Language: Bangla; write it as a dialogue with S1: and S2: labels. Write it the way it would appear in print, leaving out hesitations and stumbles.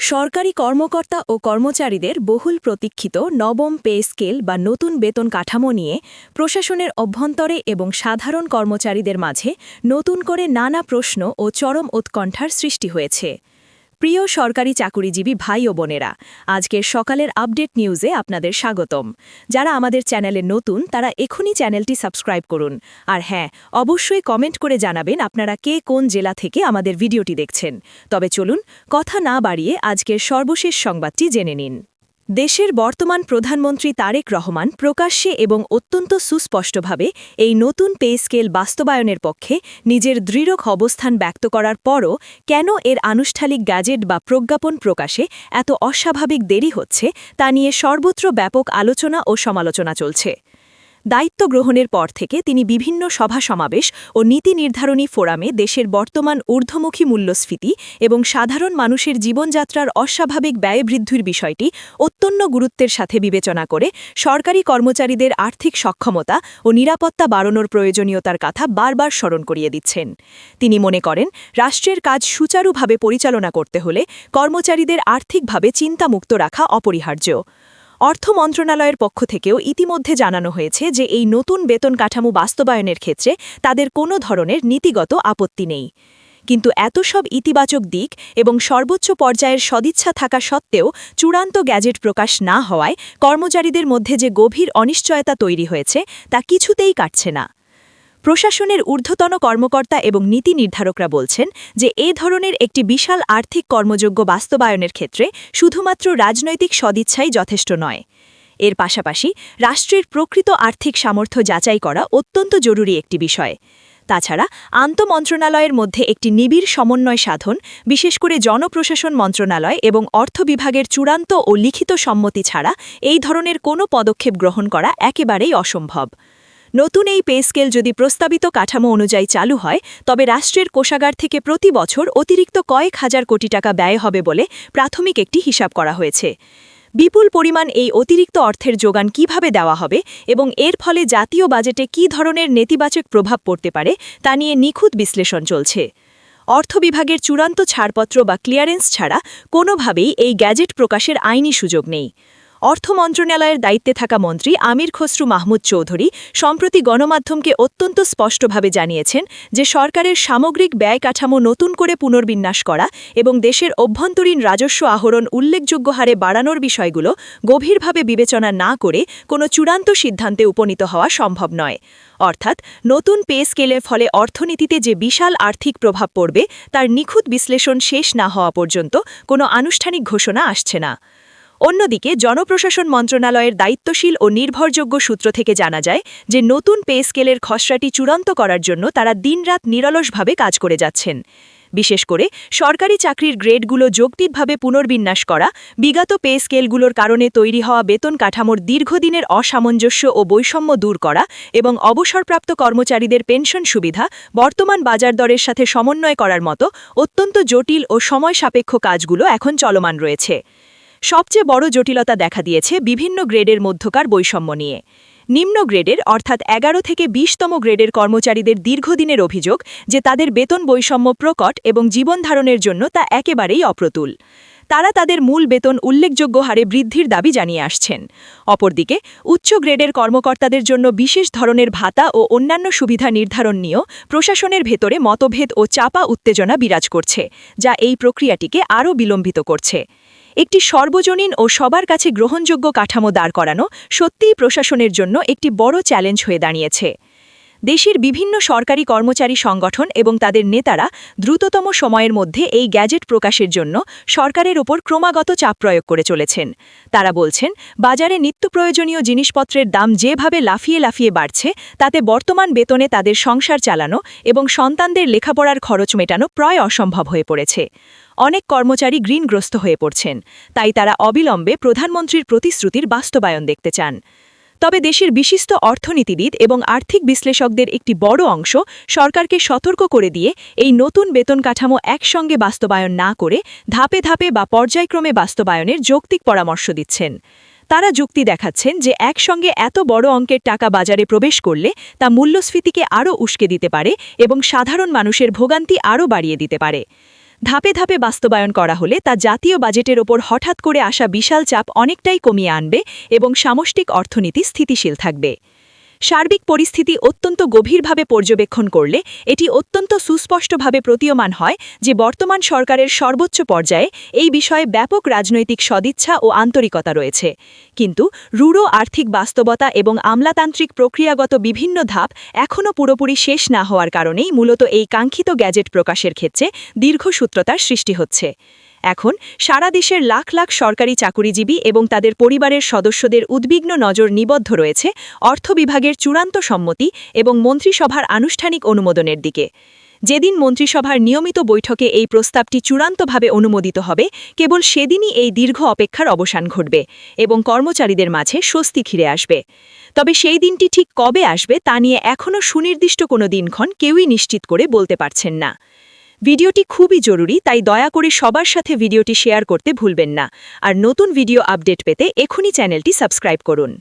S1: সরকারি কর্মকর্তা ও কর্মচারীদের বহুল প্রতীক্ষিত নবম পে স্কেল বা নতুন বেতন কাঠামো নিয়ে প্রশাসনের অভ্যন্তরে এবং সাধারণ কর্মচারীদের মাঝে নতুন করে নানা প্রশ্ন ও চরম উৎকণ্ঠার সৃষ্টি হয়েছে। প্রিয় সরকারি চাকুরিজীবী ভাই ও বোনেরা, আজকের সকালের আপডেট নিউজে আপনাদের স্বাগতম। যারা আমাদের চ্যানেলে নতুন তারা এখনই চ্যানেলটি সাবস্ক্রাইব করুন। আর হ্যাঁ, অবশ্যই কমেন্ট করে জানাবেন আপনারা কে কোন জেলা থেকে আমাদের ভিডিওটি দেখছেন। তবে চলুন কথা না বাড়িয়ে আজকের সর্বশেষ সংবাদটি জেনে নিন। দেশের বর্তমান প্রধানমন্ত্রী তারেক রহমান প্রকাশ্যে এবং অত্যন্ত সুস্পষ্টভাবে এই নতুন পে স্কেল বাস্তবায়নের পক্ষে নিজের দৃঢ় অবস্থান ব্যক্ত করার পরও কেন এর আনুষ্ঠানিক গ্যাজেট বা প্রজ্ঞাপন প্রকাশে এত অস্বাভাবিক দেরি হচ্ছে তা নিয়ে সর্বত্র ব্যাপক আলোচনা ও সমালোচনা চলছে। দায়িত্ব গ্রহণের পর থেকে তিনি বিভিন্ন সভা সমাবেশ ও নীতি নির্ধারণী ফোরামে দেশের বর্তমান ঊর্ধ্বমুখী মূল্যস্ফীতি এবং সাধারণ মানুষের জীবনযাত্রার অস্বাভাবিক ব্যয়বৃদ্ধির বিষয়টি অত্যন্ত গুরুত্বের সাথে বিবেচনা করে সরকারি কর্মচারীদের আর্থিক সক্ষমতা ও নিরাপত্তা বাড়ানোর প্রয়োজনীয়তার কথা বারবার স্মরণ করিয়ে দিচ্ছেন। তিনি মনে করেন, রাষ্ট্রের কাজ সুচারুভাবে পরিচালনা করতে হলে কর্মচারীদের আর্থিকভাবে চিন্তামুক্ত রাখা অপরিহার্য। অর্থ মন্ত্রণালয়ের পক্ষ থেকেও ইতিমধ্যে জানানো হয়েছে যে এই নতুন বেতন কাঠামো বাস্তবায়নের ক্ষেত্রে তাদের কোনো ধরনের নীতিগত আপত্তি নেই। কিন্তু এত সব ইতিবাচক দিক এবং সর্বোচ্চ পর্যায়ের সদিচ্ছা থাকা সত্ত্বেও চূড়ান্ত গ্যাজেট প্রকাশ না হওয়ায় কর্মচারীদের মধ্যে যে গভীর অনিশ্চয়তা তৈরি হয়েছে তা কিছুতেই কাটছে না। প্রশাসনের ঊর্ধ্বতন কর্মকর্তা এবং নীতি নির্ধারকরা বলছেন যে এ ধরনের একটি বিশাল আর্থিক কর্মযোগ্য বাস্তবায়নের ক্ষেত্রে শুধুমাত্র রাজনৈতিক সদিচ্ছাই যথেষ্ট নয়। এর পাশাপাশি রাষ্ট্রের প্রকৃত আর্থিক সামর্থ্য যাচাই করা অত্যন্ত জরুরি একটি বিষয়। তাছাড়া আন্তঃমন্ত্রণালয়ের মধ্যে একটি নিবিড় সমন্বয় সাধন, বিশেষ করে জনপ্রশাসন মন্ত্রণালয় এবং অর্থ বিভাগের চূড়ান্ত ও লিখিত সম্মতি ছাড়া এই ধরনের কোনো পদক্ষেপ গ্রহণ করা একেবারেই অসম্ভব। নতুন এই পে স্কেল যদি প্রস্তাবিত কাঠামো অনুযায়ী চালু হয় তবে রাষ্ট্রের কোষাগার থেকে প্রতি বছর অতিরিক্ত কয়েক হাজার কোটি টাকা ব্যয় হবে বলে প্রাথমিক একটি হিসাব করা হয়েছে। বিপুল পরিমাণ এই অতিরিক্ত অর্থের যোগান কিভাবে দেওয়া হবে এবং এর ফলে জাতীয় বাজেটে কী ধরনের নেতিবাচক প্রভাব পড়তে পারে তা নিয়ে নিখুঁত বিশ্লেষণ চলছে। অর্থ বিভাগের চূড়ান্ত ছাড়পত্র বা ক্লিয়ারেন্স ছাড়া কোনোভাবেই এই গ্যাজেট প্রকাশের আইনি সুযোগ নেই। অর্থ মন্ত্রণালয়ের দায়িত্বে থাকা মন্ত্রী আমির খসরু মাহমুদ চৌধুরী সম্প্রতি গণমাধ্যমকে অত্যন্ত স্পষ্টভাবে জানিয়েছেন যে সরকারের সামগ্রিক ব্যয় কাঠামো নতুন করে পুনর্বিন্যাস করা এবং দেশের অভ্যন্তরীণ রাজস্ব আহরণ উল্লেখযোগ্য হারে বাড়ানোর বিষয়গুলো গভীরভাবে বিবেচনা না করে কোনো চূড়ান্ত সিদ্ধান্তে উপনীত হওয়া সম্ভব নয়। অর্থাৎ নতুন পে স্কেলের ফলে অর্থনীতিতে যে বিশাল আর্থিক প্রভাব পড়বে তার নিখুঁত বিশ্লেষণ শেষ না হওয়া পর্যন্ত কোনো আনুষ্ঠানিক ঘোষণা আসছে না। অন্যদিকে জনপ্রশাসন মন্ত্রণালয়ের দায়িত্বশীল ও নির্ভরযোগ্য সূত্র থেকে জানা যায় যে নতুন পে স্কেলের খসড়াটি চূড়ান্ত করার জন্য তারা দিনরাত নিরলসভাবে কাজ করে যাচ্ছেন। বিশেষ করে সরকারি চাকরির গ্রেডগুলো যৌক্তিকভাবে পুনর্বিন্যাস করা, বিগত পে স্কেলগুলোর কারণে তৈরি হওয়া বেতন কাঠামোর দীর্ঘদিনের অসামঞ্জস্য ও বৈষম্য দূর করা এবং অবসরপ্রাপ্ত কর্মচারীদের পেনশন সুবিধা বর্তমান বাজার দরের সাথে সমন্বয় করার মতো অত্যন্ত জটিল ও সময় সাপেক্ষ কাজগুলো এখন চলমান রয়েছে। সবচেয়ে বড় জটিলতা দেখা দিয়েছে বিভিন্ন গ্রেডের মধ্যকার বৈষম্য নিয়ে। নিম্ন গ্রেডের অর্থাৎ ১১ থেকে ২০তম গ্রেডের কর্মচারীদের দীর্ঘদিনের অভিযোগ যে তাদের বেতন বৈষম্য প্রকট এবং জীবনধারণের জন্য তা একেবারেই অপ্রতুল। তারা তাদের মূল বেতন উল্লেখযোগ্য হারে বৃদ্ধির দাবি জানিয়ে আসছেন। অপরদিকে উচ্চ গ্রেডের কর্মকর্তাদের জন্য বিশেষ ধরনের ভাতা ও অন্যান্য সুবিধা নির্ধারণ নিয়েও প্রশাসনের ভেতরে মতভেদ ও চাপা উত্তেজনা বিরাজ করছে, যা এই প্রক্রিয়াটিকে আরও বিলম্বিত করছে। একটি সর্বজনীন ও সবার কাছে গ্রহণযোগ্য কাঠামো দাঁড় করানো সত্যিই প্রশাসনের জন্য একটি বড় চ্যালেঞ্জ হয়ে দাঁড়িয়েছে। দেশের বিভিন্ন সরকারি কর্মচারী সংগঠন এবং তাদের নেতারা দ্রুততম সময়ের মধ্যে এই গ্যাজেট প্রকাশের জন্য সরকারের ওপর ক্রমাগত চাপ প্রয়োগ করে চলেছেন। তারা বলছেন, বাজারে নিত্য প্রয়োজনীয় জিনিসপত্রের দাম যেভাবে লাফিয়ে লাফিয়ে বাড়ছে তাতে বর্তমান বেতনে তাদের সংসার চালানো এবং সন্তানদের লেখাপড়ার খরচ মেটানো প্রায় অসম্ভব হয়ে পড়েছে। অনেক কর্মচারী ঋণগ্রস্ত হয়ে পড়ছেন, তাই তারা অবিলম্বে প্রধানমন্ত্রীর প্রতিশ্রুতির বাস্তবায়ন দেখতে চান। তবে দেশের বিশিষ্ট অর্থনীতিবিদ এবং আর্থিক বিশ্লেষকদের একটি বড় অংশ সরকারকে সতর্ক করে দিয়ে এই নতুন বেতন কাঠামো একসঙ্গে বাস্তবায়ন না করে ধাপে ধাপে বা পর্যায়ক্রমে বাস্তবায়নের যৌক্তিক পরামর্শ দিচ্ছেন। তারা যুক্তি দেখাচ্ছেন যে একসঙ্গে এত বড় অঙ্কের টাকা বাজারে প্রবেশ করলে তা মূল্যস্ফীতিকে আরও উস্কে দিতে পারে এবং সাধারণ মানুষের ভোগান্তি আরও বাড়িয়ে দিতে পারে। ধাপে ধাপে বাস্তবায়ন করা হলে তা জাতীয় বাজেটের ওপর হঠাৎ করে আসা বিশাল চাপ অনেকটাই কমিয়ে আনবে এবং সামষ্টিক অর্থনীতি স্থিতিশীল থাকবে। সার্বিক পরিস্থিতি অত্যন্ত গভীরভাবে পর্যবেক্ষণ করলে এটি অত্যন্ত সুস্পষ্টভাবে প্রতীয়মান হয় যে বর্তমান সরকারের সর্বোচ্চ পর্যায়ে এই বিষয়ে ব্যাপক রাজনৈতিক সদিচ্ছা ও আন্তরিকতা রয়েছে, কিন্তু রূঢ় আর্থিক বাস্তবতা এবং আমলাতান্ত্রিক প্রক্রিয়াগত বিভিন্ন ধাপ এখনও পুরোপুরি শেষ না হওয়ার কারণেই মূলত এই কাঙ্ক্ষিত গ্যাজেট প্রকাশের ক্ষেত্রে দীর্ঘসূত্রতার সৃষ্টি হচ্ছে। এখন সারা দেশের লাখ লাখ সরকারি চাকুরিজীবী এবং তাদের পরিবারের সদস্যদের উদ্বিগ্ন নজর নিবদ্ধ রয়েছে অর্থ বিভাগের চূড়ান্ত সম্মতি এবং মন্ত্রিসভার আনুষ্ঠানিক অনুমোদনের দিকে। যেদিন মন্ত্রিসভার নিয়মিত বৈঠকে এই প্রস্তাবটি চূড়ান্তভাবে অনুমোদিত হবে, কেবল সেদিনই এই দীর্ঘ অপেক্ষার অবসান ঘটবে এবং কর্মচারীদের মাঝে স্বস্তি ফিরে আসবে। তবে সেই দিনটি ঠিক কবে আসবে তা নিয়ে এখনও সুনির্দিষ্ট কোনো দিনক্ষণ কেউই নিশ্চিত করে বলতে পারছেন না। ভিডিওটি খুবই জরুরি, তাই দয়া করে সবার সাথে ভিডিওটি শেয়ার করতে ভুলবেন না। আর নতুন ভিডিও আপডেট পেতে এখনই চ্যানেলটি সাবস্ক্রাইব করুন।